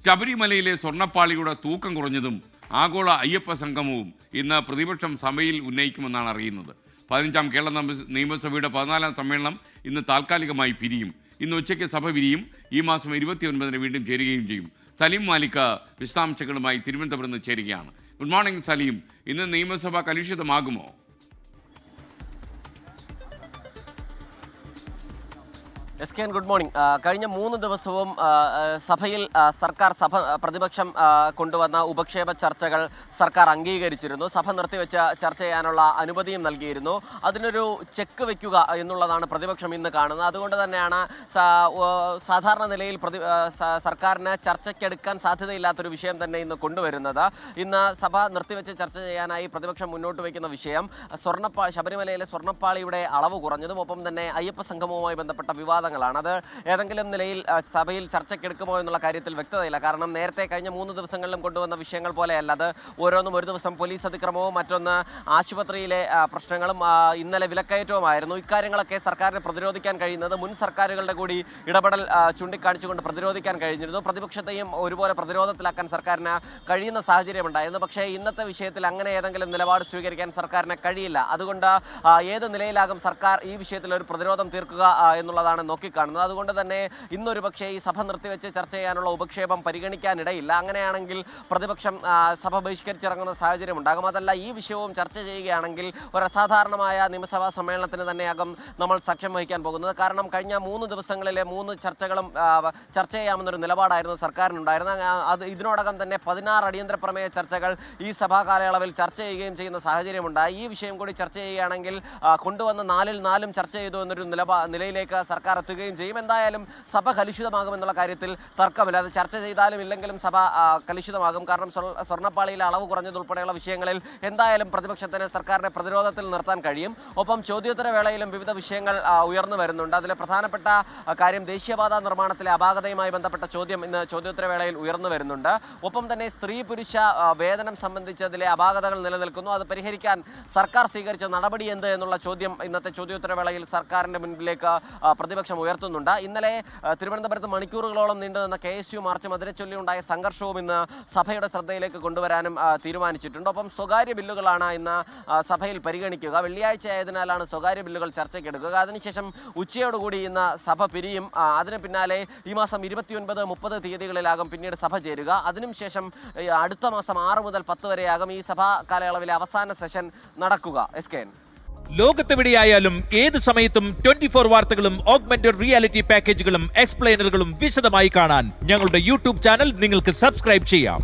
ശബരിമലയിലെ സ്വർണ്ണപ്പാളിയുടെ തൂക്കം കുറഞ്ഞതും ആഗോള അയ്യപ്പ സംഗമവും ഇന്ന് പ്രതിപക്ഷം സഭയിൽ ഉന്നയിക്കുമെന്നാണ് അറിയുന്നത്. 15ാം കേരള നിയമസഭയുടെ 14ാം സമ്മേളനം ഇന്ന് താൽക്കാലികമായി പിരിയും. ഇന്ന് ഉച്ചയ്ക്ക് സഭ പിരിയും. ഈ മാസം 29-ന് വീണ്ടും ചേരുകയും ചെയ്യും. സലീം മാലിക്ക വിശദാംശങ്ങളുമായി തിരുവനന്തപുരത്ത് നിന്ന് ചേരുകയാണ്. Good morning Saleem. ഇന്ന് നിയമസഭ കലുഷിതമാകുമോ? Good morning. കഴിഞ്ഞ 3 ദിവസവും സഭയിൽ പ്രതിപക്ഷം കൊണ്ടുവന്ന ഉപക്ഷേപ ചർച്ചകൾ സർക്കാർ അംഗീകരിച്ചിരുന്നു. സഭ നിർത്തിവെച്ച് ചർച്ച ചെയ്യാനുള്ള അനുമതിയും നൽകിയിരുന്നു. അതിനൊരു ചെക്ക് വയ്ക്കുക എന്നുള്ളതാണ് പ്രതിപക്ഷം ഇന്ന് കാണുന്നത്. അതുകൊണ്ട് തന്നെയാണ് സാധാരണ നിലയിൽ സർക്കാരിന് ചർച്ചയ്ക്കെടുക്കാൻ സാധ്യതയില്ലാത്തൊരു വിഷയം തന്നെ ഇന്ന് കൊണ്ടുവരുന്നത്. ഇന്ന് സഭ നിർത്തിവെച്ച് ചർച്ച ചെയ്യാനായി പ്രതിപക്ഷം മുന്നോട്ട് വയ്ക്കുന്ന വിഷയം ശബരിമലയിലെ സ്വർണ്ണപ്പാളിയുടെ അളവ് കുറഞ്ഞതും ഒപ്പം തന്നെ അയ്യപ്പ സംഗമവുമായി ബന്ധപ്പെട്ട വിവാദങ്ങളാണ്. അത് ഏതെങ്കിലും നിലയിൽ സഭയിൽ ചർച്ചയ്ക്കെടുക്കുമോ എന്നുള്ള കാര്യത്തിൽ വ്യക്തതയില്ല. കാരണം നേരത്തെ കഴിഞ്ഞ 3 ദിവസങ്ങളിലും കൊണ്ടുവന്ന വിഷയങ്ങൾ പോലെയല്ല. അത് ഓരോന്നും ഒരു ദിവസം പോലീസ് അതിക്രമവും മറ്റൊന്ന് ആശുപത്രിയിലെ പ്രശ്നങ്ങളും ഇന്നലെ വിലക്കയറ്റവുമായിരുന്നു. ഇക്കാര്യങ്ങളൊക്കെ സർക്കാരിനെ പ്രതിരോധിക്കാൻ കഴിയുന്നത് മുൻ സർക്കാരുകളുടെ കൂടി ഇടപെടൽ ചൂണ്ടിക്കാണിച്ചുകൊണ്ട് പ്രതിരോധിക്കാൻ കഴിഞ്ഞിരുന്നു. പ്രതിപക്ഷത്തെയും ഒരുപോലെ പ്രതിരോധത്തിലാക്കാൻ സർക്കാരിന് കഴിയുന്ന സാഹചര്യമുണ്ടായിരുന്നു. പക്ഷേ ഇന്നത്തെ വിഷയത്തിൽ അങ്ങനെ ഏതെങ്കിലും നിലപാട് സ്വീകരിക്കാൻ സർക്കാരിന് കഴിയില്ല. അതുകൊണ്ട് ഏത് നിലയിലാകും സർക്കാർ ഈ വിഷയത്തിൽ ഒരു പ്രതിരോധം തീർക്കുക എന്നുള്ളതാണ് നോക്കിക്കാണുന്നത്. അതുകൊണ്ട് തന്നെ ഇന്നൊരു പക്ഷേ ഈ സഭ നിർത്തിവെച്ച് ചർച്ച ചെയ്യാനുള്ള ഉപക്ഷേപം പരിഗണിക്കാനിടയില്ല. അങ്ങനെയാണെങ്കിൽ പ്രതിപക്ഷം സഭ ബഹിഷ്കരിച്ചിറങ്ങുന്ന സാഹചര്യം ഉണ്ടാകും. അതല്ല, ഈ വിഷയവും ചർച്ച ചെയ്യുകയാണെങ്കിൽ ഒരു അസാധാരണമായ നിയമസഭാ സമ്മേളനത്തിന് തന്നെയാകും നമ്മൾ സാക്ഷ്യം വഹിക്കാൻ പോകുന്നത്. കാരണം കഴിഞ്ഞ 3 ദിവസങ്ങളിലെ 3 ചർച്ചകളും ചർച്ച ചെയ്യാമെന്നൊരു നിലപാടായിരുന്നു സർക്കാരിനുണ്ടായിരുന്നത്. ഇതിനോടകം തന്നെ 16 അടിയന്തര പ്രമേയ ചർച്ചകൾ ഈ സഭാ കാലയളവിൽ ചർച്ച ചെയ്യുകയും ചെയ്യുന്ന സാഹചര്യമുണ്ടായി. ഈ വിഷയം കൂടി ചർച്ച ചെയ്യുകയാണെങ്കിൽ കൊണ്ടുവന്ന 4-ൽ 4 ചർച്ച ചെയ്തു എന്നൊരു നിലയിലേക്ക് സർക്കാർ എത്തുകയും ചെയ്യും. എന്തായാലും സഭ കലുഷിതമാകുമെന്നുള്ള കാര്യത്തിൽ തർക്കമില്ല. അത് ചർച്ച ചെയ്താലും ഇല്ലെങ്കിലും സഭ കലുഷിതമാകും. കാരണം സ്വർണ്ണപ്പാളിയിലെ അളവ് കുറഞ്ഞതുൾപ്പെടെയുള്ള വിഷയങ്ങളിൽ എന്തായാലും പ്രതിപക്ഷത്തിന് സർക്കാരിനെ പ്രതിരോധത്തിൽ നിർത്താൻ കഴിയും. ഒപ്പം ചോദ്യോത്തര വേളയിലും വിവിധ വിഷയങ്ങൾ ഉയർന്നു വരുന്നുണ്ട്. അതിലെ പ്രധാനപ്പെട്ട കാര്യം ദേശീയപാത നിർമ്മാണത്തിലെ അപാകതയുമായി ബന്ധപ്പെട്ട ചോദ്യം ഇന്ന് ചോദ്യോത്തര വേളയിൽ ഉയർന്നു വരുന്നുണ്ട്. ഒപ്പം തന്നെ സ്ത്രീ പുരുഷ വേതനം സംബന്ധിച്ചതിലെ അപാകതകൾ നിലനിൽക്കുന്നു. അത് പരിഹരിക്കാൻ സർക്കാർ സ്വീകരിച്ച നടപടി എന്ത് എന്നുള്ള ചോദ്യം ഇന്നത്തെ ചോദ്യോത്തര വേളയിൽ സർക്കാരിന്റെ മുൻപിലേക്ക് പ്രതിപക്ഷം ഉയർത്തുന്നുണ്ട്. ഇന്നലെ തിരുവനന്തപുരത്ത് മണിക്കൂറുകളോളം നീണ്ടുനിന്ന KSU മാർച്ചും അതിനെ ചൊല്ലിയുണ്ടായ സംഘർഷവും ഇന്ന് സഭയുടെ ശ്രദ്ധയിലേക്ക് കൊണ്ടുവരാനും തീരുമാനിച്ചിട്ടുണ്ട്. ഒപ്പം സ്വകാര്യ ബില്ലുകളാണ് ഇന്ന് സഭയിൽ പരിഗണിക്കുക. വെള്ളിയാഴ്ച ആയതിനാലാണ് സ്വകാര്യ ബില്ലുകൾ ചർച്ചയ്ക്കെടുക്കുക. അതിനുശേഷം ഉച്ചയോടുകൂടി ഇന്ന് സഭ പിരിയും. അതിന് പിന്നാലെ ഈ മാസം 29, 30 തീയതികളിലാകും പിന്നീട് സഭ ചേരുക. അതിനുശേഷം അടുത്ത മാസം 6 മുതൽ 10 വരെയാകും ഈ സഭാ കാലയളവിലെ അവസാന സെഷൻ നടക്കുക. ലോകത്തെവിടെയായാലും ഏത് സമയത്തും 24 വാർത്തകളും ഓഗ്മെന്റഡ് റിയാലിറ്റി പാക്കേജുകളും എക്സ്പ്ലെയിനറുകളും വിശദമായി കാണാൻ ഞങ്ങളുടെ YouTube ചാനൽ നിങ്ങൾക്ക് സബ്സ്ക്രൈബ് ചെയ്യാം.